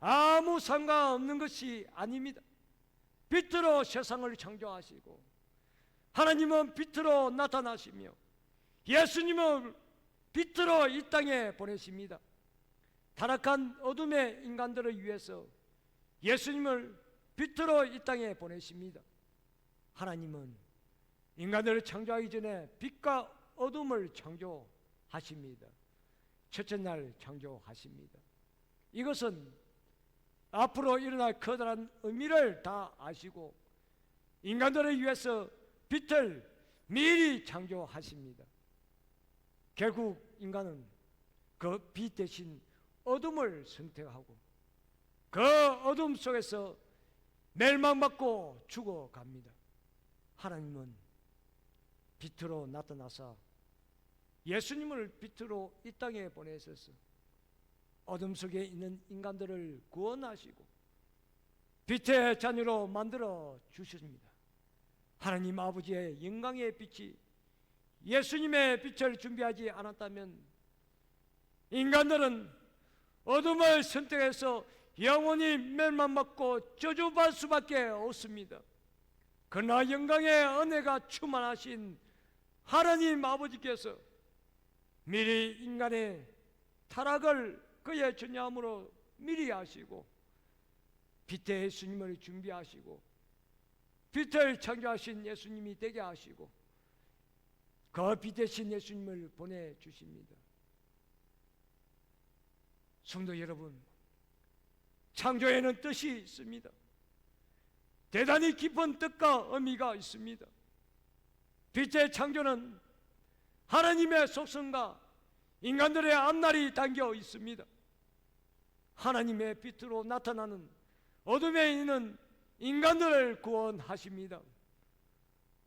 Speaker 1: 아무 상관없는 것이 아닙니다. 빛으로 세상을 창조하시고 하나님은 빛으로 나타나시며 예수님은 빛으로 이 땅에 보내십니다. 타락한 어둠의 인간들을 위해서 예수님을 빛으로 이 땅에 보내십니다. 하나님은 인간을 창조하기 전에 빛과 어둠을 창조하십니다. 첫째 날 창조하십니다. 이것은 앞으로 일어날 커다란 의미를 다 아시고 인간들을 위해서 빛을 미리 창조하십니다. 결국 인간은 그 빛 대신 어둠을 선택하고 그 어둠 속에서 멸망받고 죽어갑니다. 하나님은 빛으로 나타나사 예수님을 빛으로 이 땅에 보내셔서 어둠 속에 있는 인간들을 구원하시고 빛의 자녀로 만들어 주셨습니다. 하나님 아버지의 영광의 빛이 예수님의 빛을 준비하지 않았다면 인간들은 어둠을 선택해서 영원히 멸망받고 저주받을 수밖에 없습니다. 그러나 영광의 은혜가 충만하신 하나님 아버지께서 미리 인간의 타락을 그의 전념으로 미리 아시고 빛의 예수님을 준비하시고 빛을 창조하신 예수님이 되게 하시고 그 빛 대신 예수님을 보내주십니다. 성도 여러분, 창조에는 뜻이 있습니다. 대단히 깊은 뜻과 의미가 있습니다. 빛의 창조는 하나님의 속성과 인간들의 앞날이 담겨 있습니다. 하나님의 빛으로 나타나는 어둠에 있는 인간들을 구원하십니다.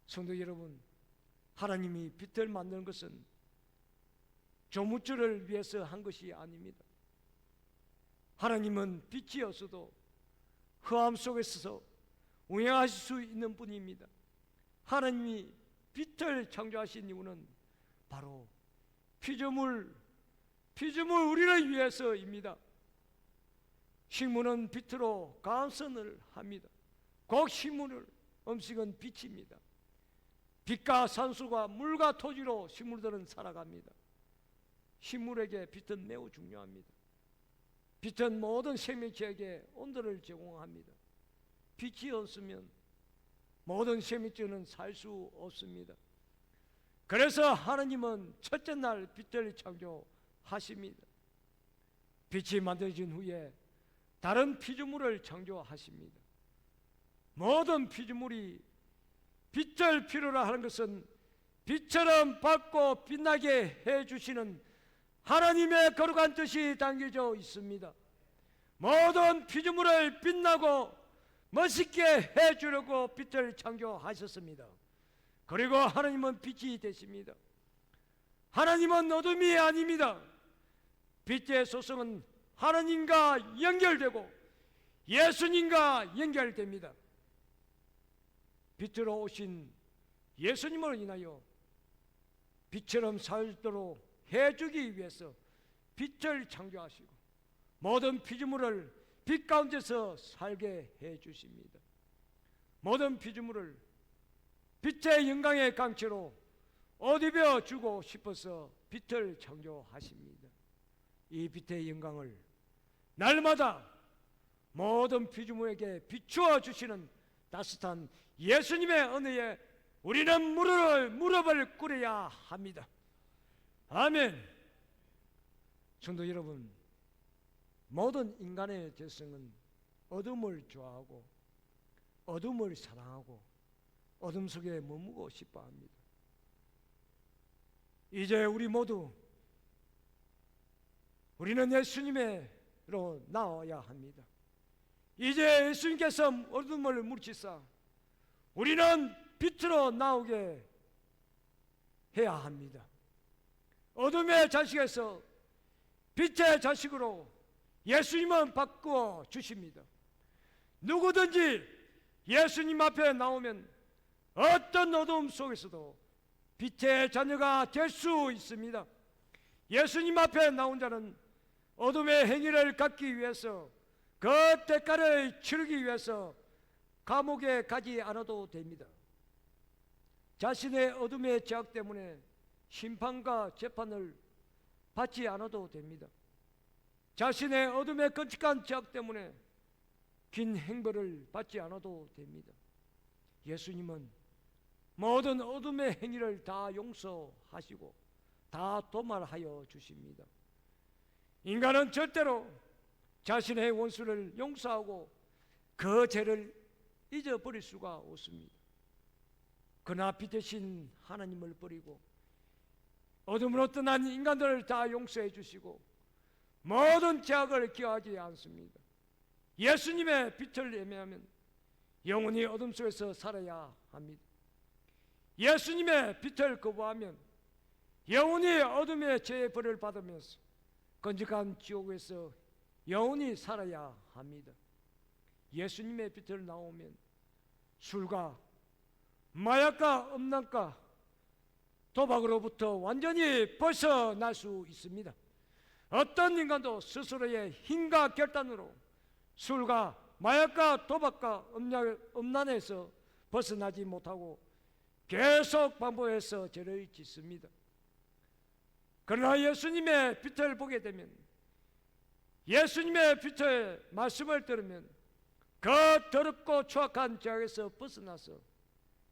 Speaker 1: 성도 여러분, 하나님이 빛을 만드는 것은 조물주를 위해서 한 것이 아닙니다. 하나님은 빛이었어도 흑암 속에서 운행하실 수 있는 분입니다. 하나님이 빛을 창조하신 이유는 바로 피조물 우리를 위해서입니다. 식물은 빛으로 감선을 합니다. 곧 식물을 음식은 빛입니다. 빛과 산소가 물과 토지로 식물들은 살아갑니다. 식물에게 빛은 매우 중요합니다. 빛은 모든 생명체에게 온도를 제공합니다. 빛이 없으면 모든 생명체는 살 수 없습니다. 그래서 하나님은 첫째 날 빛을 창조하십니다. 빛이 만들어진 후에 다른 피조물을 창조하십니다. 모든 피조물이 빛을 필요로 하는 것은 빛처럼 밝고 빛나게 해주시는 하나님의 거룩한 뜻이 담겨져 있습니다. 모든 피조물을 빛나고 멋있게 해주려고 빛을 창조하셨습니다. 그리고 하나님은 빛이 되십니다. 하나님은 어둠이 아닙니다. 빛의 소성은 하나님과 연결되고 예수님과 연결됩니다. 빛으로 오신 예수님으로 인하여 빛처럼 살도록 해주기 위해서 빛을 창조하시고 모든 피조물을 빛 가운데서 살게 해주십니다. 모든 피조물을 빛의 영광의 강체로 옷입혀 주고 싶어서 빛을 창조하십니다. 이 빛의 영광을 날마다 모든 피조물에게 비추어 주시는 따뜻한 예수님의 은혜에 우리는 무릎을 꿇어야 합니다. 아멘. 성도 여러분, 모든 인간의 죄성은 어둠을 좋아하고 어둠을 사랑하고 어둠 속에 머무고 싶어 합니다. 이제 우리 모두 우리는 예수님으로 나와야 합니다. 이제 예수님께서 어둠을 물리치사 우리는 빛으로 나오게 해야 합니다. 어둠의 자식에서 빛의 자식으로 예수님은 바꾸어 주십니다. 누구든지 예수님 앞에 나오면 어떤 어둠 속에서도 빛의 자녀가 될 수 있습니다. 예수님 앞에 나온 자는 어둠의 행위를 갚기 위해서 그 대가를 치르기 위해서 감옥에 가지 않아도 됩니다. 자신의 어둠의 죄악 때문에 심판과 재판을 받지 않아도 됩니다. 자신의 어둠의 끔찍한 죄악 때문에 긴 형벌을 받지 않아도 됩니다. 예수님은 모든 어둠의 행위를 다 용서하시고 다 도말하여 주십니다. 인간은 절대로 자신의 원수를 용서하고 그 죄를 잊어버릴 수가 없습니다. 그러나 빛 대신 하나님을 버리고 어둠으로 떠난 인간들을 다 용서해 주시고 모든 죄악을 기하지 않습니다. 예수님의 빛을 예매하면 영원히 어둠 속에서 살아야 합니다. 예수님의 빛을 거부하면 영원히 어둠의 죄의 벌을 받으면서 건직한 지옥에서 영원히 살아야 합니다. 예수님의 빛을 나오면 술과 마약과 음란과 도박으로부터 완전히 벗어날 수 있습니다. 어떤 인간도 스스로의 힘과 결단으로 술과 마약과 도박과 음란에서 벗어나지 못하고 계속 반복해서 죄를 짓습니다. 그러나 예수님의 빛을 보게 되면, 예수님의 빛의 말씀을 들으면 그 더럽고 추악한 죄악에서 벗어나서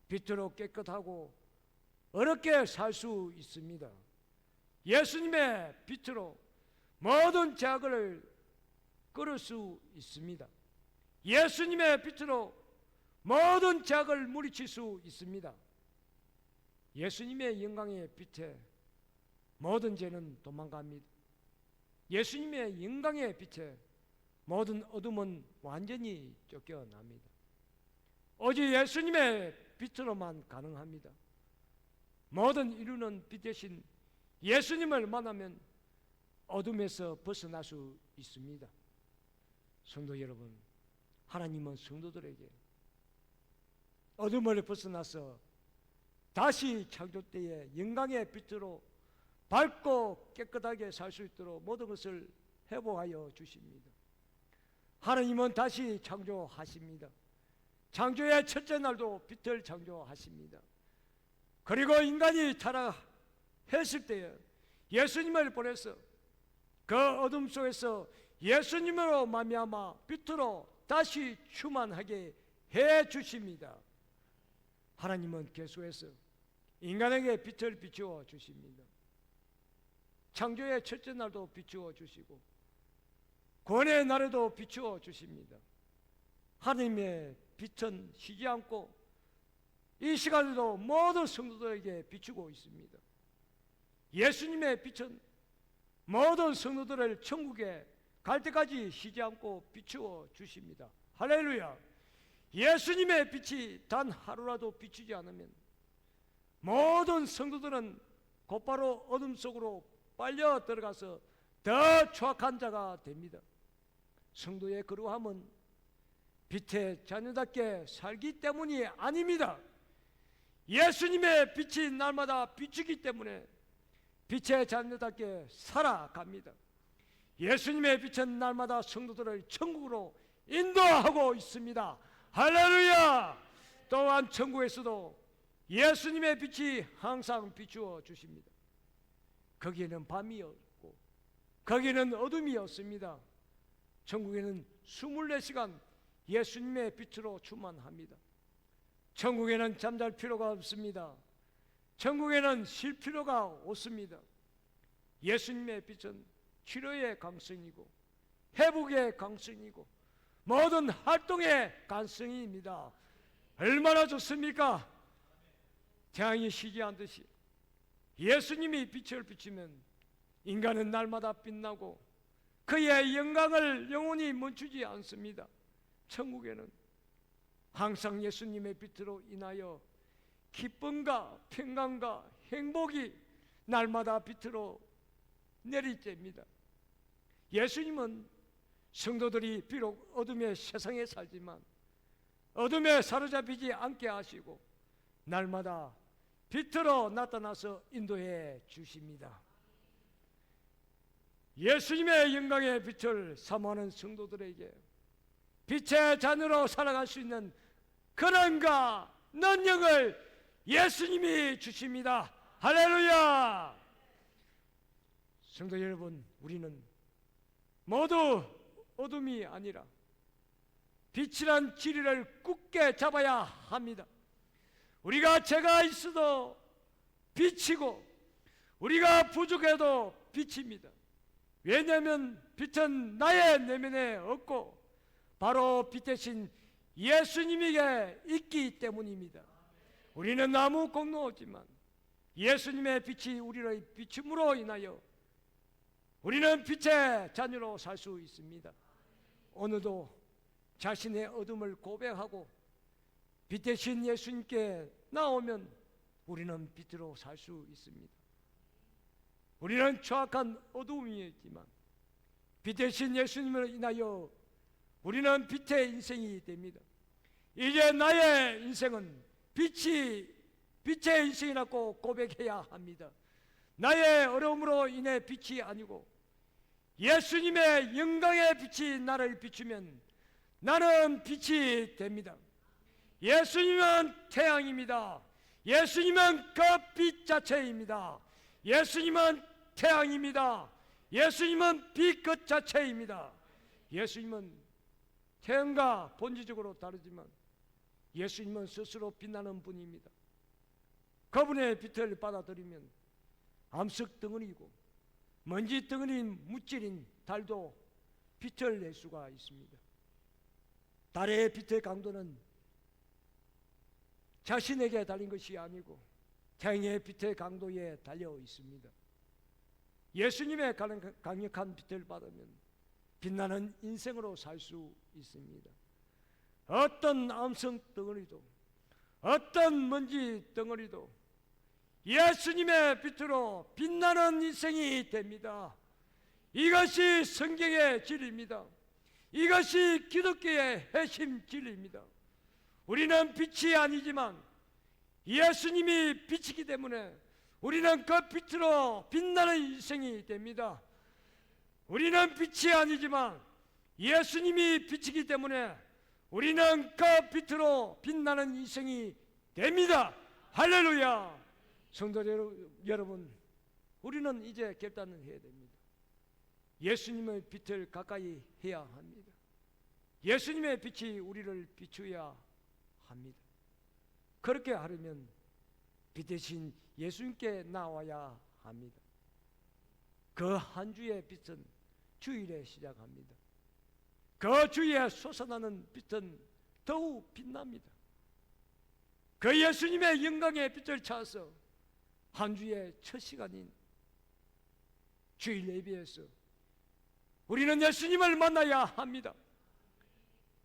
Speaker 1: 빛으로 깨끗하고 어렵게 살 수 있습니다. 예수님의 빛으로 모든 죄악을 끊을 수 있습니다. 예수님의 빛으로 모든 죄악을 물리칠 수 있습니다. 예수님의 영광의 빛에 모든 죄는 도망갑니다. 예수님의 영광의 빛에 모든 어둠은 완전히 쫓겨납니다. 오직 예수님의 빛으로만 가능합니다. 모든 인류는 빛 대신 예수님을 만나면 어둠에서 벗어날 수 있습니다. 성도 여러분, 하나님은 성도들에게 어둠을 벗어나서 다시 창조 때에 영광의 빛으로 밝고 깨끗하게 살 수 있도록 모든 것을 회복하여 주십니다. 하나님은 다시 창조하십니다. 창조의 첫째 날도 빛을 창조하십니다. 그리고 인간이 타락했을 때에 예수님을 보내서 그 어둠 속에서 예수님으로 말미암아 빛으로 다시 충만하게 해 주십니다. 하나님은 계속해서 인간에게 빛을 비추어 주십니다. 창조의 첫째 날도 비추어 주시고 구원의 날에도 비추어 주십니다. 하나님의 빛은 쉬지 않고 이 시간에도 모든 성도들에게 비추고 있습니다. 예수님의 빛은 모든 성도들을 천국에 갈 때까지 쉬지 않고 비추어 주십니다. 할렐루야! 예수님의 빛이 단 하루라도 비추지 않으면 모든 성도들은 곧바로 어둠 속으로 빨려 들어가서 더 추악한 자가 됩니다. 성도의 거룩함은 빛의 자녀답게 살기 때문이 아닙니다. 예수님의 빛이 날마다 비추기 때문에 빛의 자녀답게 살아갑니다. 예수님의 빛은 날마다 성도들을 천국으로 인도하고 있습니다. 할렐루야! 또한 천국에서도 예수님의 빛이 항상 비추어 주십니다. 거기에는 밤이 없고 거기에는 어둠이 없습니다. 천국에는 24시간 예수님의 빛으로 충만합니다. 천국에는 잠잘 필요가 없습니다. 천국에는 쉴 필요가 없습니다. 예수님의 빛은 치료의 강성이고 회복의 강성이고 모든 활동의 강성입니다. 얼마나 좋습니까? 태양이 쉬지 않듯이 예수님이 빛을 비추면 인간은 날마다 빛나고 그의 영광을 영원히 멈추지 않습니다. 천국에는 항상 예수님의 빛으로 인하여 기쁨과 평강과 행복이 날마다 빛으로 내리쬐입니다. 예수님은 성도들이 비록 어둠의 세상에 살지만 어둠에 사로잡히지 않게 하시고 날마다 빛으로 나타나서 인도해 주십니다. 예수님의 영광의 빛을 사모하는 성도들에게 빛의 자녀로 살아갈 수 있는 그런가 능력을 예수님이 주십니다. 할렐루야! 성도 여러분, 우리는 모두 어둠이 아니라 빛이란 진리를 굳게 잡아야 합니다. 우리가 죄가 있어도 빛이고 우리가 부족해도 빛입니다. 왜냐하면 빛은 나의 내면에 없고 바로 빛 대신 예수님에게 있기 때문입니다. 우리는 아무 공로 없지만 예수님의 빛이 우리를 비춤으로 인하여 우리는 빛의 자녀로 살 수 있습니다. 오늘도 자신의 어둠을 고백하고 빛 대신 예수님께 나오면 우리는 빛으로 살 수 있습니다. 우리는 추악한 어둠이었지만 빛 대신 예수님을 인하여 우리는 빛의 인생이 됩니다. 이제 나의 인생은 빛의 인생이라고 고백해야 합니다. 나의 어려움으로 인해 빛이 아니고 예수님의 영광의 빛이 나를 비추면 나는 빛이 됩니다. 예수님은 태양입니다. 예수님은 그 빛 자체입니다. 예수님은 태양입니다. 예수님은 빛 그 자체입니다. 예수님은 태양과 본질적으로 다르지만 예수님은 스스로 빛나는 분입니다. 그분의 빛을 받아들이면 암석 덩어리이고 먼지 덩어리인 물질인 달도 빛을 낼 수가 있습니다. 달의 빛의 강도는 자신에게 달린 것이 아니고 태양의 빛의 강도에 달려 있습니다. 예수님의 강력한 빛을 받으면 빛나는 인생으로 살 수 있습니다. 어떤 암석 덩어리도 어떤 먼지 덩어리도 예수님의 빛으로 빛나는 인생이 됩니다. 이것이 성경의 진리입니다. 이것이 기독교의 핵심 진리입니다. 우리는 빛이 아니지만 예수님이 빛이기 때문에 우리는 그 빛으로 빛나는 인생이 됩니다. 우리는 빛이 아니지만 예수님이 빛이기 때문에 우리는 그 빛으로 빛나는 인생이 됩니다. 할렐루야. 성도 여러분, 우리는 이제 결단을 해야 됩니다. 예수님의 빛을 가까이 해야 합니다. 예수님의 빛이 우리를 비추어야 합니다. 그렇게 하려면 빛 대신 예수님께 나와야 합니다. 그 한 주의 빛은 주일에 시작합니다. 그 주에 솟아나는 빛은 더욱 빛납니다. 그 예수님의 영광의 빛을 찾아서 한 주의 첫 시간인 주일 예배에서 우리는 예수님을 만나야 합니다.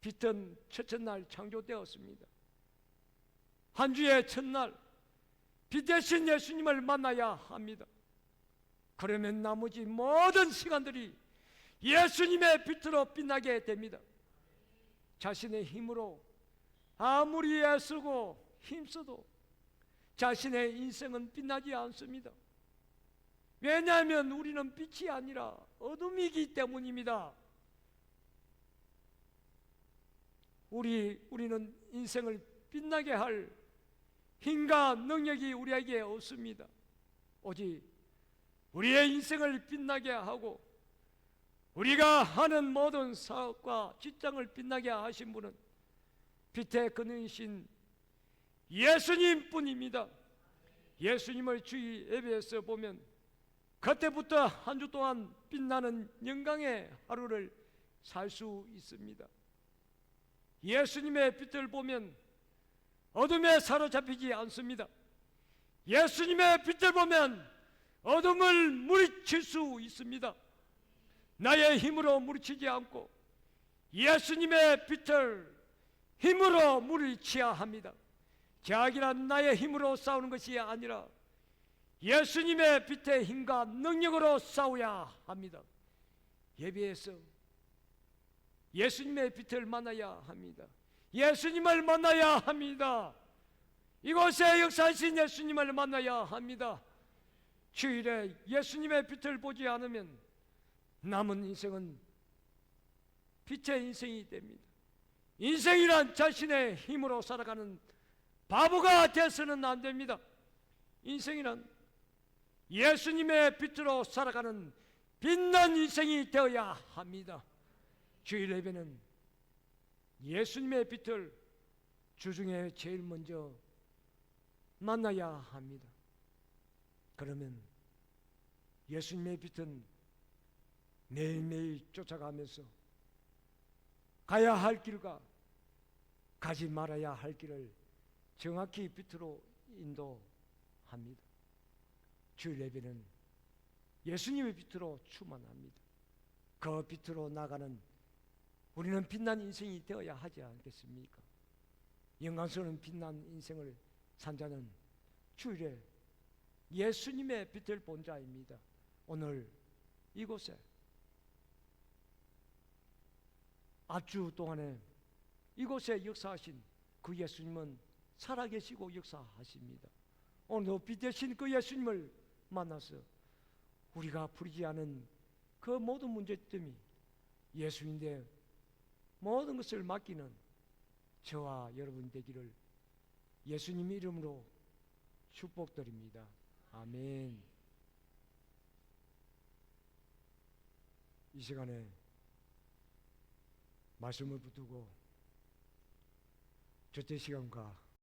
Speaker 1: 빛은 첫째 날 창조되었습니다. 한 주의 첫날 빛 대신 예수님을 만나야 합니다. 그러면 나머지 모든 시간들이 예수님의 빛으로 빛나게 됩니다. 자신의 힘으로 아무리 애쓰고 힘써도 자신의 인생은 빛나지 않습니다. 왜냐하면 우리는 빛이 아니라 어둠이기 때문입니다. 우리는 인생을 빛나게 할 힘과 능력이 우리에게 없습니다. 오직 우리의 인생을 빛나게 하고 우리가 하는 모든 사업과 직장을 빛나게 하신 분은 빛의 근원이신 예수님뿐입니다. 예수님을 주의 예배에서 보면 그때부터 한 주 동안 빛나는 영광의 하루를 살 수 있습니다. 예수님의 빛을 보면 어둠에 사로잡히지 않습니다. 예수님의 빛을 보면 어둠을 물리칠 수 있습니다. 나의 힘으로 물리치지 않고 예수님의 빛을 힘으로 물리쳐야 합니다. 자기란 나의 힘으로 싸우는 것이 아니라 예수님의 빛의 힘과 능력으로 싸워야 합니다. 예배에서 예수님의 빛을 만나야 합니다. 예수님을 만나야 합니다. 이곳에 역사하신 예수님을 만나야 합니다. 주일에 예수님의 빛을 보지 않으면 남은 인생은 빛의 인생이 됩니다. 인생이란 자신의 힘으로 살아가는 바보가 되어서는 안 됩니다. 인생이란 예수님의 빛으로 살아가는 빛난 인생이 되어야 합니다. 주일 예배는 예수님의 빛을 주중에 제일 먼저 만나야 합니다. 그러면 예수님의 빛은 매일매일 쫓아가면서 가야 할 길과 가지 말아야 할 길을 정확히 빛으로 인도합니다. 주일 예배는 예수님의 빛으로 충만합니다. 그 빛으로 나가는 우리는 빛난 인생이 되어야 하지 않겠습니까? 영광스러운 빛난 인생을 산 자는 주일에 예수님의 빛을 본 자입니다. 오늘 이곳에 앞주 동안에 이곳에 역사하신 그 예수님은 살아계시고 역사하십니다. 오늘도 빛 대신 그 예수님을 만나서 우리가 풀지 않은 그 모든 문제점이 예수인데 모든 것을 맡기는 저와 여러분 되기를 예수님 이름으로 축복드립니다. 아멘. 이 시간에 말씀을 붙들고 첫째 시간과